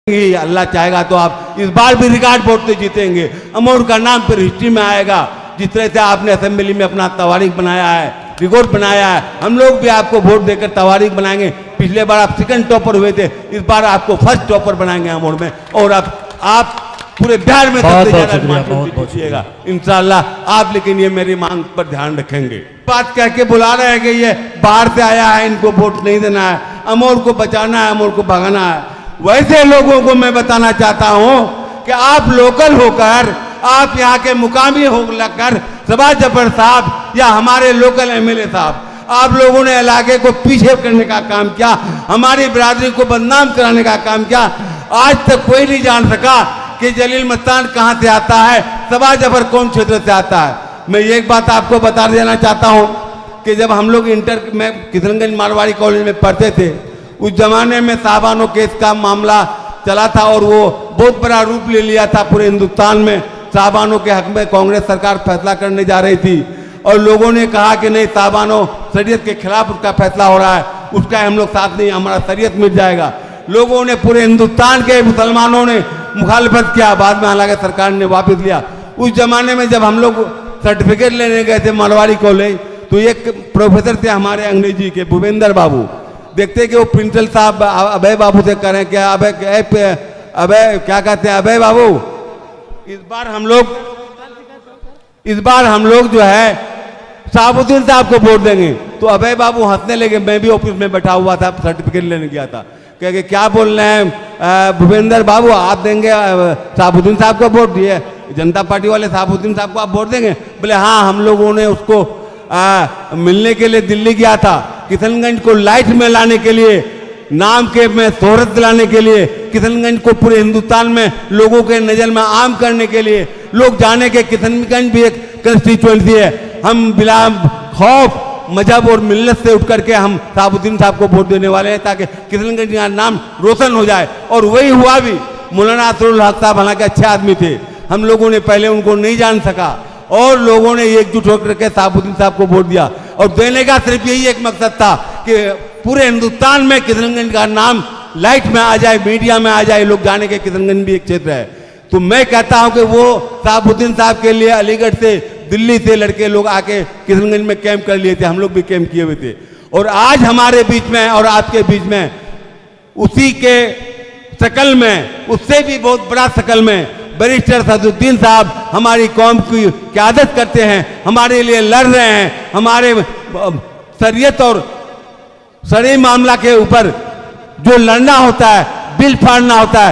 अल्लाह चाहेगा तो आप इस बार भी रिकॉर्ड वोट से जीतेंगे। अमोर का नाम फिर हिस्ट्री में आएगा। जिस तरह से आपने असेंबली में अपना तवारीख बनाया है, रिकॉर्ड बनाया है, हम लोग भी आपको वोट देकर तवारीख बनाएंगे। पिछले बार आप सेकंड टॉपर हुए थे, इस बार आपको फर्स्ट टॉपर बनाएंगे अमोर में, और आप पूरे बिहार में सबसे ज्यादा जीतिएगा इंशाल्लाह आप। लेकिन ये मेरी मांग पर ध्यान रखेंगे। बात कह के बुला रहे हैं कि ये बाहर से आया है, इनको वोट नहीं देना है, अमोर को बचाना है, अमोर को भगाना है। वैसे लोगों को मैं बताना चाहता हूं कि आप लोकल होकर, आप यहाँ के मुकामी होकर सबा जफर साहब या हमारे लोकल एमएलए साहब, आप लोगों ने इलाके को पीछे करने का काम किया, हमारी बिरादरी को बदनाम कराने का काम किया। आज तक कोई नहीं जान सका कि जलील मस्तान कहाँ से आता है, सबा जफर कौन क्षेत्र से आता है। मैं एक बात आपको बता देना चाहता हूँ कि जब हम लोग इंटर में किशनगंज मारवाड़ी कॉलेज में पढ़ते थे, उस जमाने में साहबानो केस का मामला चला था और वो बहुत बड़ा रूप ले लिया था पूरे हिंदुस्तान में। साहबानों के हक में कांग्रेस सरकार फैसला करने जा रही थी और लोगों ने कहा कि नहीं, साहबानो शरीयत के खिलाफ उसका फैसला हो रहा है, उसका हम लोग साथ नहीं, हमारा शरीयत मिट जाएगा। लोगों ने, पूरे हिंदुस्तान के मुसलमानों ने मुखालफत किया, बाद में हालांकि सरकार ने वापस लिया। उस जमाने में जब हम लोग सर्टिफिकेट लेने गए थे मारवाड़ी कॉलेज, तो एक प्रोफेसर थे हमारे अंग्रेजी के, भूपेंद्र बाबू, देखते कि वो प्रिंसिपल साहब अभय बाबू से करें क्या, अभय क्या कहते हैं, अभय बाबू इस बार हम लोग जो है साहबुद्दीन साहब को वोट देंगे। तो अभय बाबू हंसने लगे। मैं भी ऑफिस में बैठा हुआ था, सर्टिफिकेट लेने गया था, कह क्या बोल रहे हैं भूपेंद्र बाबू, आप देंगे साहबुद्दीन साहब को वोट दिए, जनता पार्टी वाले साहबुद्दीन साहब को आप वोट देंगे? बोले हाँ, हम लोगों ने उसको मिलने के लिए दिल्ली गया था, किशनगंज को लाइट में लाने के लिए, नाम के में शोहरत दिलाने के लिए, किशनगंज को पूरे हिंदुस्तान में लोगों के नजर में आम करने के लिए, लोग जाने के किशनगंज भी एक कंस्टिट्यूएंसी है। हम बिला खौफ, मजहब और मिल्लत से उठ करके हम साहबुद्दीन साहब को वोट देने वाले हैं ताकि किशनगंज का नाम रोशन हो जाए। और वही हुआ भी। मौलाना असरुल हक साहब हालांकि अच्छे आदमी थे, हम लोगों ने पहले उनको नहीं जान सका और लोगों ने एकजुट होकर के साहबुद्दीन साहब को वोट दिया। और देने का सिर्फ यही एक मकसद था कि पूरे हिंदुस्तान में किशनगंज का नाम लाइट में आ जाए, मीडिया में आ जाए, लोग जाने के किशनगंज भी एक क्षेत्र है। तो मैं कहता हूं कि वो साहबुद्दीन साहब के लिए अलीगढ़ से, दिल्ली से लड़के लोग आके किशनगंज में कैंप कर लिए थे, हम लोग भी कैंप किए हुए थे। और आज हमारे बीच में और आपके बीच में उसी के शकल में, उससे भी बहुत बड़ा शकल में बैरिस्टर सदुद्दीन साहब हमारी कौम की क़यादत करते हैं, हमारे लिए लड़ रहे हैं, हमारे शरीयत और शरई मामला के ऊपर जो लड़ना होता है, बिल फाड़ना होता है,